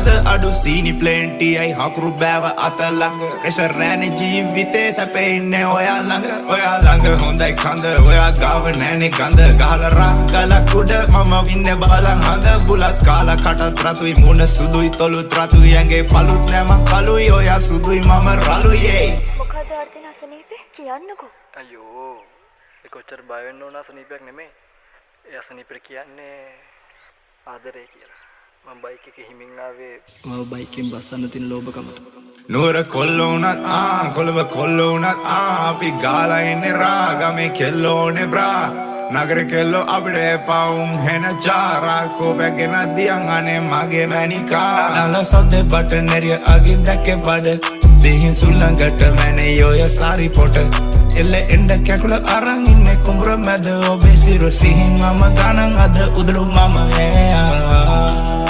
අද අඩු සීනි ප්ලේන්ටි අයි හකුරු බෑව අත ළඟ ප්‍රෙෂර් රෑනේ ජීවිතේ සැපේ ඉන්නේ ඔයා ළඟ හොඳයි කඳ ඔයා ගාව නෑනේ ගඳ ගහලා රාගලක් උඩ මම ඉන්නේ බලන් හඳ බුලත් කාලා කටත් රතුයි මුණ සුදුයි තොලුත් රතුයි ඇඟේ පළුත් නෑ මං කළුයි ඔයා සුදුයි මම රළුයි මොකද අර්ථින අසනීපේ කියන්නකෝ අයියෝ ඒ කොච්චර බය වෙන්න ඕන අසනීපයක් නෙමෙයි ඒ අසනීපෙට කියන්නේ ආදරේ කියලා මම බයික් එකේ හිමින් ආවේ මම බයික් එකෙන් බස්සන්න තියෙන ලෝභකමට නුවර කොල්ලෝනත් කොළඹ කොල්ලෝනත් අපි ගාලා ඉන්නේ රාගමේ කෙල්ලෝනේ බ්‍රා නගර කෙල්ලෝ අපිට පවුම් හෙන චාරාකෝ බැගෙන දියන් අනේ මගේ මැනිකා නල සද්දේ බටන් එරිය අගින් දැක්කේ බඩ සිහින් සුල්ලංගට මැනේ යෝය සාරි පොට එල්ල එන්ඩ කැකුල අරන් ඉන්නේ කුඹුර මැද ඔබේ සිරු සිහින් මම ගණන් අද උදළු මම